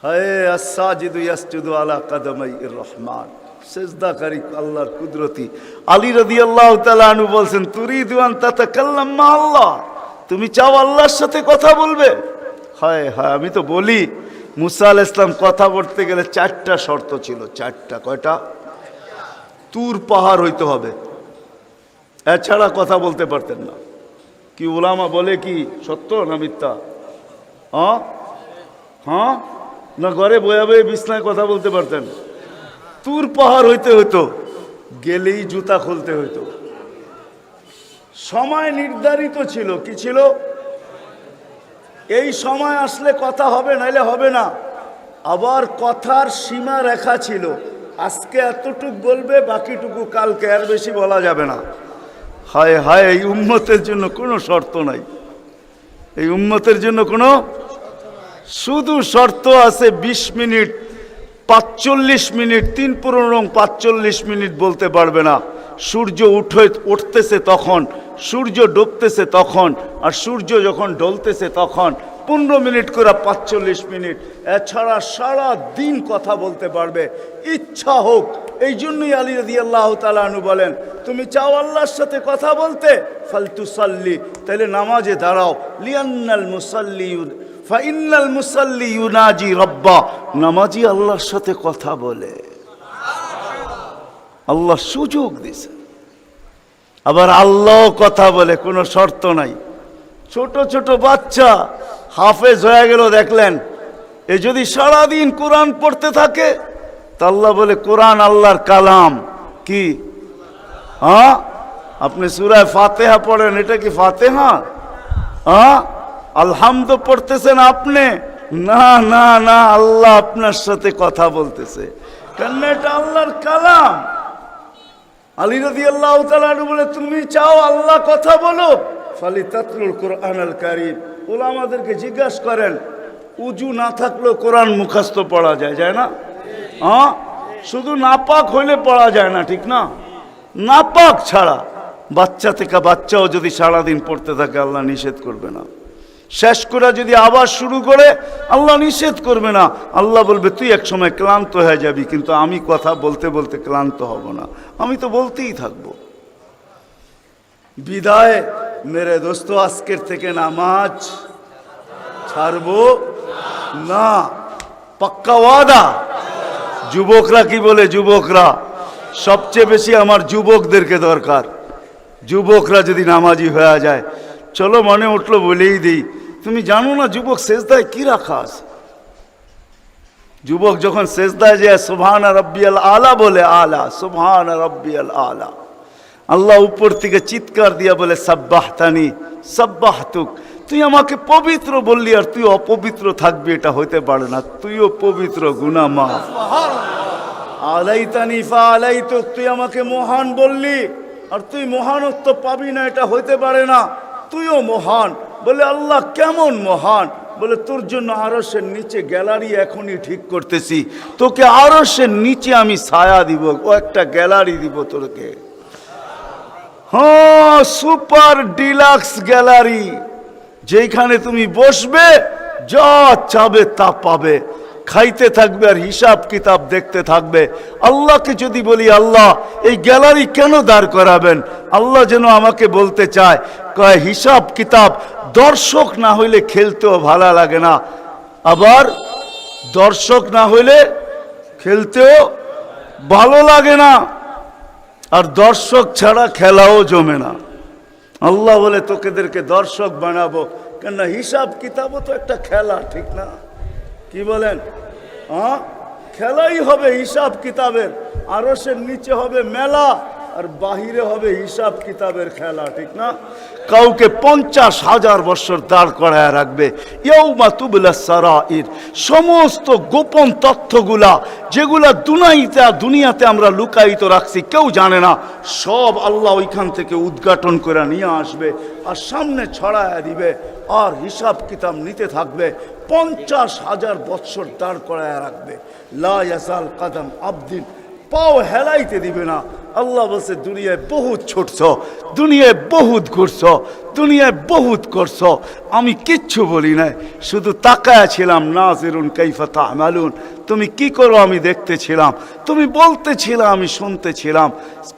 হায় আস-সাজিদু ইয়াসজুদু আলা কাদামাইর রহমান, সেজদাকারী আল্লাহর কুদরতি। আলী রাদিয়াল্লাহু তাআলা আনহু বলছেন, তুরিদু আন তাতাকাল্লাম মা আল্লাহ, তুমি চাও আল্লাহর সাথে কথা বলবে? হায় হায়, আমি তো বলি মুসা আলাইহিস সালাম কথা বলতে গেলে 4টা শর্ত ছিল। 4টা। কয়টা? তুর পাহাড় হইতে হবে, এছাড়া কথা বলতে পারতেন না। কি উলামা বলে কি সত্য না মিথ্যা? হ্যাঁ না ঘরে বয়া বয়ে বিছনায় কথা বলতে পারতেন? তুর পাহাড় হইতে হইতো, গেলেই জুতা খুলতে হইতো। সময় নির্ধারিত ছিল। কি ছিল? এই সময় আসলে কথা হবে, নাইলে হবে না। আবার কথার সীমা রেখা ছিল, আজকে এতটুক বলবে, বাকিটুকু কালকে, আর বেশি বলা যাবে না। হায় হায়, এই উম্মতের জন্য কোনো শর্ত নাই, এই উম্মতের জন্য কোনো শুধু শর্ত আছে 20 মিনিট 45 মিনিট, 3-45 মিনিট বলতে পারবে না। সূর্য উঠতেছে তখন, সূর্য ডুবতেছে তখন, আর সূর্য যখন ডলতেছে তখন 15 মিনিট করে 45 মিনিট। এছাড়া সারা দিন কথা বলতে পারবে, ইচ্ছা হোক। এই জন্যই আলী রাদিয়াল্লাহু তাআলা আনহু বলেন, তুমি চাও আল্লাহর সাথে কথা বলতে, ফালতুসাল্লি, তাহলে নামাজে দাঁড়াও। লিয়ান্নাল মুসাল্লি ফাইন্নাল মুসাল্লি ইউনাজি রাব্বা, নামাজি আল্লাহর সাথে কথা বলে। আল্লাহ সুযোগ দিছে, আবার আল্লাহ কথা বলে, কোনো শর্ত নাই। ছোট ছোট বাচ্চা হাফেজ হয়ে গেল, দেখলেন, এ যদি সারাদিন কোরআন পড়তে থাকে, তা আল্লাহ বলে কোরআন আল্লাহর কালাম। কি? হ্যাঁ, আপনি সূরা ফাতিহা পড়েন, এটা কি ফাতিহা? হ্যাঁ, আলহামদ পড়তেছেন আপনি? না না না, আল্লাহ আপনার সাথে কথা বলতেছে, কেন? এটা আল্লাহর কালাম। আলী রাদিয়াল্লাহু তাআলা বলে, তুমি চাও আল্লাহ কথা বলো, ফালিতাতলুল কুরআনুল কারীম। উলামাদেরকে জিজ্ঞাসা করেন, উজু না থাকলেও কোরআন মুখস্থ পড়া যায়, যায় না? হ্যাঁ, শুধু নাপাক হইলে পড়া যায় না, ঠিক না? নাপাক ছাড়া বাচ্চা থেকে বাচ্চাও যদি সারাদিন পড়তে থাকে, আল্লাহ নিষেধ করবে না। শেষ করে যদি আবার শুরু করে, আল্লাহ নিষেধ করবে না। আল্লাহ বলবে, তুই এক সময় ক্লান্ত হয়ে যাবি, কিন্তু আমি কথা বলতে বলতে ক্লান্ত হব না, আমি তো বলতেই থাকবো। বিদায় মেরে দোস্ত, আজকের থেকে নামাজ ছাড়বো না, পাক্কা ওয়াদা। যুবকরা কি বলে? যুবকরা সবচেয়ে বেশি আমার যুবকদেরকে দরকার। যুবকরা যদি নামাজি হয়ে যায়, চলো মনে উঠলো বলেই দিই, তুমি জানো না যুবক সেজদায় কি রাখা আছে? যুবক যখন সেজদায় যায় সুবহান রাব্বিয়াল আলা বলে, আলা সুবহান রাব্বিয়াল আলা, আল্লাহ উপর থেকে চিৎকার দিয়া বলে, সাব্বাহতানি সাব্বাহতুক, তুই আমাকে পবিত্র বললি আর তুই অপবিত্র থাকবি, এটা হইতে পারে না। তুইও পবিত্র, গুনাহ মাফ। আলাইতানি ফা আলাইতুক, তুই আমাকে মহান বললি আর তুই মহানত্ব পাবি না, এটা হইতে পারে না। তুইও মহান। বলে, আল্লাহ কেমন মহান? বলে, তোর জন্য আরশের নিচে গ্যালারি এখনই ঠিক করতেছি, তোকে আরশের নিচে আমি ছায়া দিব, ও একটা গ্যালারি দিব তোকে। হ্যাঁ, সুপার ডিলাক্স গ্যালারি, যেখানে তুমি বসবে, যা চাবে তা পাবে, খাইতে থাকবে আর হিসাব কিতাব দেখতে থাকবে। আল্লাহকে যদি বলি, আল্লাহ এই গ্যালারি কেন দাঁড় করাবেন? আল্লাহ যেন আমাকে বলতে চায়, কয় হিসাব কিতাব দর্শক না হইলে খেলতেও ভালো লাগে না, আবার দর্শক না হইলে খেলতেও ভালো লাগে না, আর দর্শক ছাড়া খেলাও জমে না। আল্লাহ বলে, তোকেদেরকে দর্শক বানাবো, কেন? হিসাব কিতাবও তো একটা খেলা, ঠিক না? কি বলেন? হ্যাঁ, খেলাই হবে হিসাব কিতাবের। আরশের নিচে হবে মেলা, আর বাহিরে হবে হিসাব কিতাবের খেলা, ঠিক না? কাউকে 50,000 বছর দাঁড় করায় রাখবে। ইয়াউমা তুবলা সারাইর, সমস্ত গোপন তথ্যগুলা যেগুলা দুনিয়াতে আমরা লুকায়িত রাখছি, কেউ জানে না, সব আল্লাহ ওইখান থেকে উদ্ঘাটন করে নিয়ে আসবে আর সামনে ছড়ায় দিবে, আর হিসাব কিতাব নিতে থাকবে। 50,000 বছর দাঁড় করায় রাখবে। লা ইয়াজাল কাদাম আবদিন, পাও হেলাইতে দিবে না। আল্লাহ বলছে, দুনিয়ায় বহুত ছুটছ, দুনিয়ায় বহুত ঘুরছ, দুনিয়ায় বহুত করছ, আমি কিচ্ছু বলি নাই, শুধু তাকায়া ছিলাম। নাজিরুন কাইফা তা'মালুন, তুমি কি করো আমি দেখতেছিলাম, তুমি বলতেছিলাম আমি শুনতেছিলাম।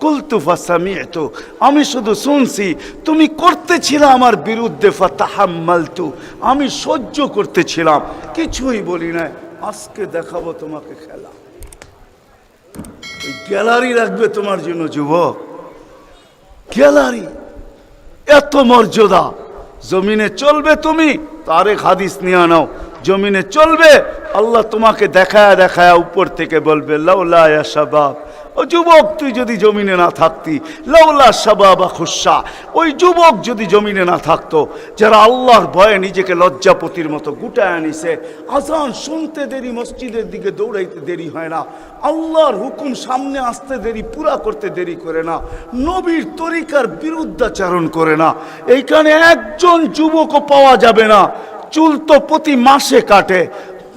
কুলতু ফাসামি'তু, আমি শুধু শুনছি, তুমি করতেছিলাম আমার বিরুদ্ধে। ফাতাহাম্মালতু, আমি সহ্য করতেছিলাম, কিছুই বলি নাই। আজকে দেখাবো তোমাকে খেলা। গ্যালারি রাখবে তোমার জন্য যুবক, গ্যালারি, এত মর্যাদা। জমিনে চলবে তুমি, তারেক হাদিস নিয়ে নাও, জমিনে চলবে, আল্লাহ তোমাকে দেখায়া দেখায়া উপর থেকে বলবে, লাউলা ইয়া শাবাব ও যুবক, তুই যদি জমিনে না থাকতি, লাউলা শাবাবা খুশা, ওই যুবক যদি জমিনে না থাকতো, যারা আল্লাহর ভয়ে নিজেকে লজ্জাপতির মতো গুটায় আনিছে, আজান শুনতে দেরি, মসজিদের দিকে দৌড়াইতে দেরি হয় না, আল্লাহর হুকুম সামনে আসতে দেরি, পুরা করতে দেরি করে না, নবীর তরিকার বিরুদ্ধাচারণ করে না, এইখানে একজন যুবকও পাওয়া যাবে না। চুল তো প্রতি মাসে কাটে,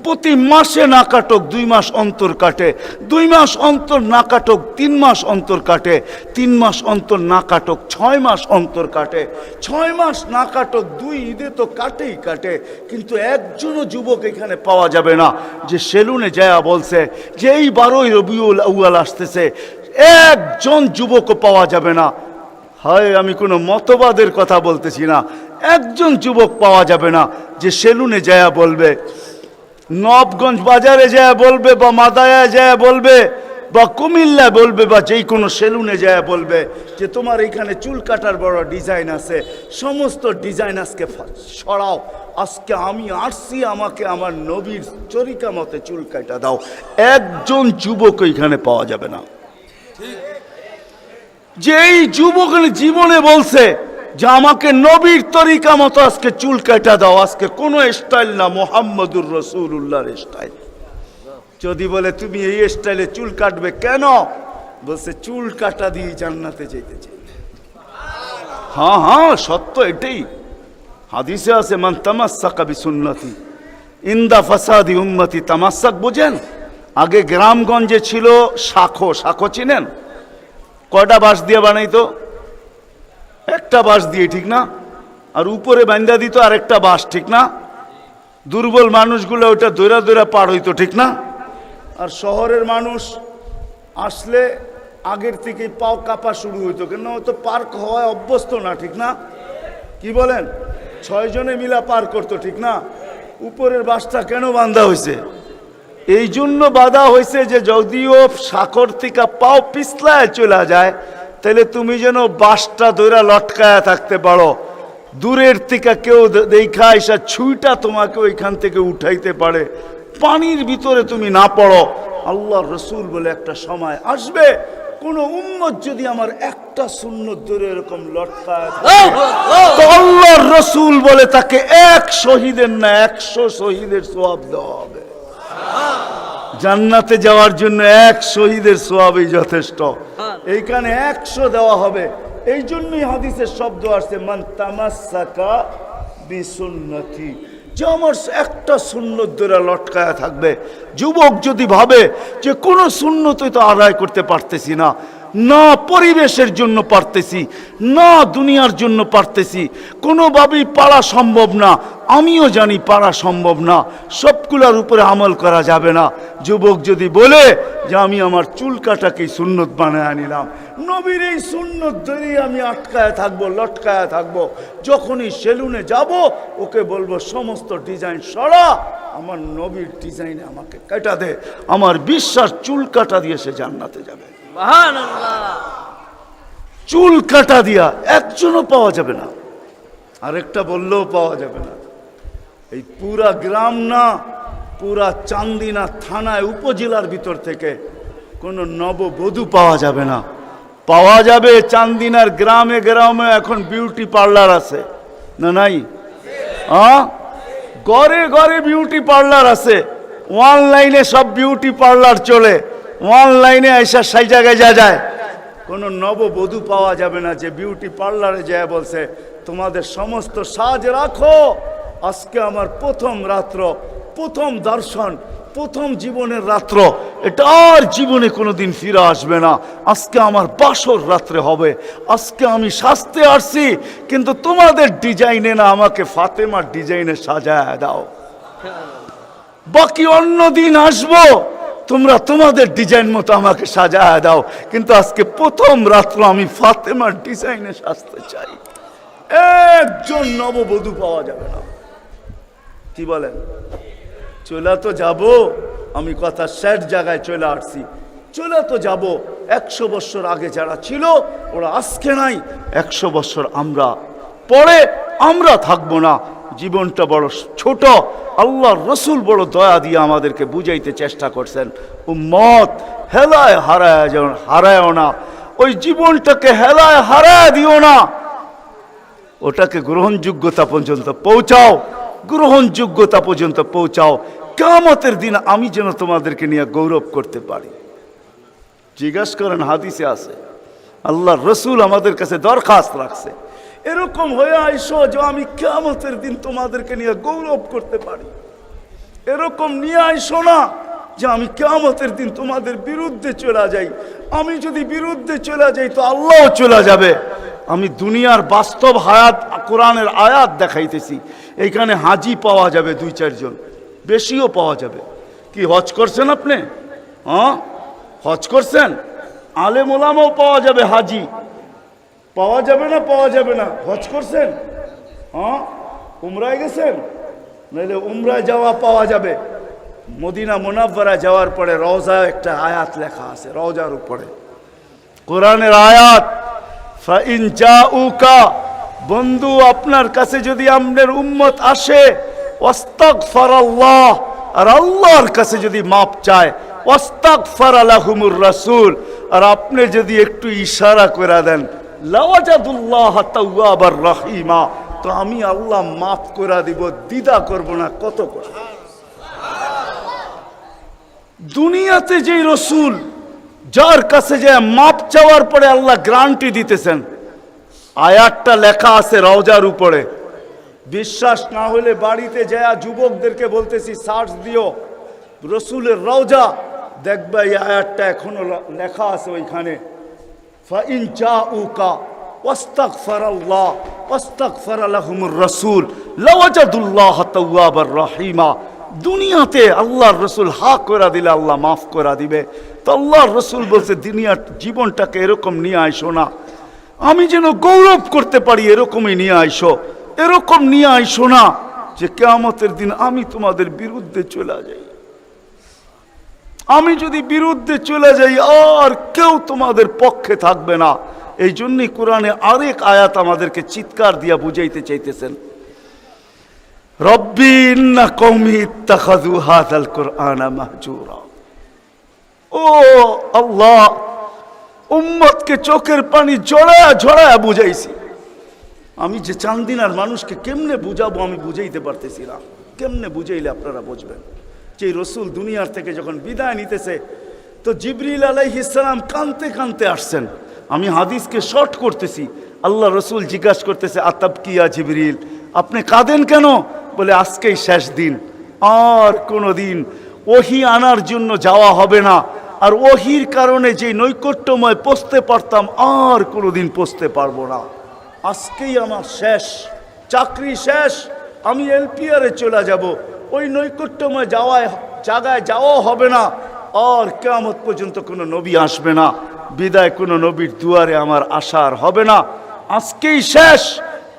প্রতি মাসে না কাটক 2 মাস অন্তর কাটে, 2 মাস অন্তর না কাটক 3 মাস অন্তর কাটে, 3 মাস অন্তর না কাটক 6 মাস অন্তর কাটে, 6 মাস না কাটক 2 ঈদে তো কাটেই কাটে। কিন্তু একজনও যুবক এখানে পাওয়া যাবে না যে সেলুনে যায়া বলছে যে এই 12ই রবিউল আউয়াল আসতেছে, একজন যুবকও পাওয়া যাবে না। হয় আমি কোনো মতবাদের কথা বলতেছি না, একজন যুবক পাওয়া যাবে না যে সেলুনে যায়া বলবে, নবগঞ্জ বাজারে যায় বলবে, বা মাদায়ায় যায় বলবে, বা কুমিল্লা বলবে, বা যেই কোনো সেলুনে যায় বলবে যে তোমার এইখানে চুল কাটার বড় ডিজাইন আছে, সমস্ত ডিজাইন আজকে সরাও, আজকে আমি আসছি, আমাকে আমার নবীর চরিকা মতে চুল কাটা দাও। একজন যুবক এইখানে পাওয়া যাবে না। যেই যুবক জীবনে বলছে যে আমাকে নবীর তরিকা মতো আজকে চুল কাটা দাও, আজকে কোনো স্টাইল না, মোহাম্মদুর রাসূলুল্লাহর স্টাইল। যদি বলে তুমি এই স্টাইলে চুল কাটবে কেন, বলছে চুল কাটা দিয়ে জান্নাতে যেতে চাই। হ্যাঁ হ্যাঁ, সত্য এটাই। হাদিসে আছে মান তামাসসাকা বিসুন্নতি ইনদা ফাসাদি উম্মতি। তামাসসাক বুঝেন? আগে গ্রামগঞ্জে ছিল শাখো, শাখো চিনেন? কয়টা বাঁশ দিয়ে বানাইতো? একটা বাঁশ দিয়ে, ঠিক না? আর উপরে বান্ধা দিত আরেকটা বাঁশ, ঠিক না? দুর্বল মানুষগুলো ওটা দৈরা দৈরা পার হইতো, ঠিক না? আর শহরের মানুষ আসলে আগের থেকে পাও কাঁপা শুরু হইতো, কেন তো পার্ক হওয়ায় অভ্যস্ত না, ঠিক না? কি বলেন? 6 জনে মিলা পার করতো, ঠিক না? উপরের বাঁশটা কেন বাঁধা হয়েছে? এই জন্য বাঁধা হয়েছে যে যদিও সাকর থেকে পাও পিছলায় চলে যায়, তাহলে তুমি যেন বাঁশটা ধরে লটকায়া থাকতে পারো, দূরের থেকে কেউ দেখা এসা ছুঁইটা তোমাকে ওইখান থেকে উঠাইতে পারে, পানির ভিতরে তুমি না পড়ো। আল্লাহর রসুল বলে একটা সময় আসবে, কোন উম্মত যদি আমার একটা সুন্নত ধরে এরকম লটকায় থাকে, তো আল্লাহর রসুল বলে তাকে 1 শহীদের না 100 শহীদের সওয়াব দেওয়া হবে। জান্নাতে যাওয়ার জন্য 1 শহীদের সওয়াবই যথেষ্ট, এইখানে 100 দেওয়া হবে। এই জন্যই হাদিসের শব্দ আসছে মান তামাসসাকা বিসুন্নতি, যে আমার একটা সুন্নত ধরে লটকায়া থাকবে। যুবক যদি ভাবে যে কোনো সুন্নতই তো আদায় করতে পারতেছি না, না পরিবেশের জন্য পারতেছি, না দুনিয়ার জন্য পারতেছি, কোনোভাবেই পারা সম্ভব না, আমিও জানি পারা সম্ভব না, সবগুলোর উপরে আমল করা যাবে না। যুবক যদি বলে যে আমি আমার চুল কাটাকেই সুন্নত বানায় নিলাম, নবীর এই সুন্নত ধরেই আমি আটকায় থাকবো, লটকায় থাকবো, যখনই সেলুনে যাব ওকে বলবো সমস্ত ডিজাইন সরা, আমার নবীর ডিজাইনে আমাকে কাটা দে, আমার বিশ্বাস চুল কাটা দিয়ে সে জান্নাতে যাবে। চুল কাটা দিয়া একজনও পাওয়া যাবে না, আরেকটা বললেও পাওয়া যাবে না। এই পুরা গ্রাম না, পুরা চান্দিনা থানায় উপজেলার ভিতর থেকে কোনো নববধূ পাওয়া যাবে না। পাওয়া যাবে চান্দিনার গ্রামে গ্রামে এখন বিউটি পার্লার আছে না? নাই? ঘরে ঘরে বিউটি পার্লার আছে, অনলাইনে সব বিউটি পার্লার চলে, অনলাইনে এসে সেই জায়গায় যায়। কোনো নববধূ পাওয়া যাবে না যে বিউটি পার্লারে যায় বলছে তোমাদের সমস্ত সাজ রাখো, আজকে আমার প্রথম রাত্র, প্রথম দর্শন, প্রথম জীবনের রাত্র, এটা আর জীবনে কোনোদিন ফিরে আসবে না, আজকে আমার বাসর রাত্রে হবে, আজকে আমি সাজতে আসছি, কিন্তু তোমাদের ডিজাইনে না, আমাকে ফাতেমার ডিজাইনে সাজায় দাও, বাকি অন্য দিন আসবো, তোমরা তোমাদের ডিজাইন মতো আমাকে সাজায় দাও, কিন্তু আজকে প্রথম রাত্র আমি ফাতেমার ডিজাইনে সাজতে চাই। একজন নববধূ পাওয়া যাবে না। কি বলেন? চলে তো যাব, আমি কথা শেষ জায়গায় চলে আসছি, চলে তো যাব। 100 বছর আগে যারা ছিল ওরা আজকে নাই, 100 বছর আমরা পরে আমরা থাকবো না। জীবনটা বড় ছোট, আল্লাহর রসুল বড় দয়া দিয়ে আমাদেরকে বুঝাইতে চেষ্টা করছেন, উম্মত হেলায় হারায়ও না, ওই জীবনটাকে হেলায় হারায় দিও না, ওটাকে গ্রহণযোগ্যতা পর্যন্ত পৌঁছাও, গ্রহণযোগ্যতা পর্যন্ত পৌঁছাও। কিয়ামতের দিন আমি যেন তোমাদেরকে নিয়ে গৌরব করতে পারি। জিজ্ঞাসা করেন, হাদিসে আছে, আল্লাহর রসুল আমাদের কাছে দরখাস্ত রাখছে, এরকম হয়ে আইসো যে আমি কিয়ামতের দিন তোমাদেরকে নিয়ে গৌরব করতে পারি। এরকম নিয়ে আইসো না যে আমি কিয়ামতের দিন তোমাদের বিরুদ্ধে চলে যাই। আমি যদি বিরুদ্ধে চলে যাই তো আল্লাহও চলে যাবে। আমি দুনিয়ার বাস্তব হায়াত, কোরআনের আয়াত দেখাইতেছি। এইখানে হাজি পাওয়া যাবে 2-4 জন, বেশিও পাওয়া যাবে। কি হজ করছেন আপনি? হ্যাঁ, হজ করছেন? আলেম ওলামাও পাওয়া যাবে, হাজি পাওয়া যাবে না? পাওয়া যাবে না? হজ করছেন? হ্যাঁ, উমরায় গেছেন? নাহলে উমরায় যাওয়া পাওয়া যাবে। মদিনা মুনাওয়ারা যাওয়ার পরে রওজা একটা আয়াত লেখা আছে, রওজার উপরে কোরআনের আয়াত, ফাইন জাউকা, বন্ধু আপনার কাছে যদি আপনার উম্মত আসে, ওয়াস্তাগফারাল্লাহ, আর আল্লাহর কাছে যদি মাপ চায়, ওয়াস্তাগফারা লাহুমুর রাসূল, আর আপনি যদি একটু ইশারা করে দেন, লাওয়াজাদুল্লাহ তাওয়াবার রহিমা, তো আমি আল্লাহ মাফ করে দিব, দ্বিধা করব না। কত করে দুনিয়াতে যেই রসুল, যার কাছে যে মাপ চাওয়ার পরে আল্লাহ গ্যারান্টি দিতেছেন, আয়াতটা লেখা আছে রওজার উপরে। বিশ্বাস না হলে বাড়িতে যায় যুবকদেরকে বলতেছি, সার্চ দিও রসুলের রওজা, দেখবে এই আয়াতটা এখনো লেখা আছে ওইখানে। ফাইন জাউকা ওয়াস্তাগফারাল্লাহ ওয়াস্তাগফারা লাহুমুর রাসূল লাওয়াজাদুল্লাহ তাওয়াবার রহিমা। দুনিয়াতে আল্লাহর রসুল হা করে দিলে আল্লাহ মাফ করে দিবে। তো আল্লাহর রসুল বলছে, দুনিয়ার জীবনটাকে এরকম নিয়ে আইসো না, আমি যেন গৌরব করতে পারি, এরকমই নিয়ে আইসো। এরকম নিয়ে আইসো না যে কিয়ামতের দিন আমি তোমাদের বিরুদ্ধে চলে যাই। আমি যদি বিরুদ্ধে চলে যাই আর কেউ তোমাদের পক্ষে থাকবে না। এই জন্যই কোরআনে আরেক আয়াত আমাদেরকে চিৎকার দিয়া বুঝাইতে চাইতেছেন, রব্বি ইন্না কওমি ইত্তাখাযু হাযাল কুরআনা মাহজুরা। ও আল্লাহ, উম্মতকে চোখের পানি ঝরায়া ঝরায়া বুঝাইছি। আমি যে চান্দিনার মানুষকে কেমনে বুঝাবো আমি বুঝাইতে পারতেছি না। কেমনে বুঝাইলে আপনারা বুঝবেন? যে রসুল দুনিয়ার থেকে যখন বিদায় নিতেছে, তো জিবরিল আলাইহিস সালাম কাঁদতে কাঁদতে আসছেন। আমি হাদিসকে শর্ট করতেছি। আল্লাহ রসুল জিজ্ঞাসা করতেছে, আতাবকিয়া জিবরিল, আপনি কাঁদেন কেন? বলে আজকেই শেষ দিন, আর কোনো দিন ওহী আনার জন্য যাওয়া হবে না। আর ওহীর কারণে যে নৈকট্যময় পৌঁছতে পারতাম, আর কোনো দিন পৌঁছতে পারবো না। আজকেই আমার শেষ, চাকরি শেষ, আমি এলপিআরে চলে যাব। ওই নৈকট্যময় জায়গায় যাওয়াও হবে না। আর কিয়ামত পর্যন্ত কোনো নবী আসবে না। বিদায় কোনো নবীর দুয়ারে আমার আশার হবে না। আজকেই শেষ,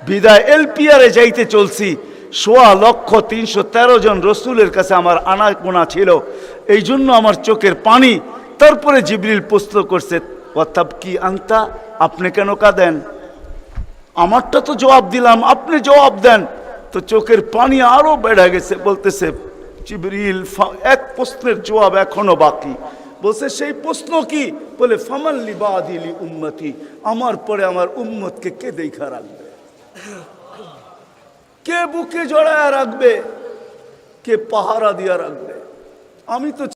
বিদায় এলপিআরে যাইতে চলছি। 16,313 জন রসুলের কাছে আমার আনাগোনা ছিল, এই জন্য আমার চোখের পানি। তারপরে জিবরিল প্রশ্ন করছে, ওয়াতাবকি আনতা, আপনি কেন কাঁদেন? আমারটা তো জবাব দিলাম, আপনি জবাব দেন। তো চোখের পানি আরো বেড়ে গেছে। বলতেছে জিবরিল, এক প্রশ্নের জবাব এখনো বাকি। বলছে, সেই প্রশ্ন কি? বলে ফামাল্লি বাদিলি উম্মতি, আমার পরে আমার উম্মতকে কে দেখা রাখবে? কে বুকে জড়ায়া রাখবে? কে পাহারা দিয়া রাখবে? আমি তো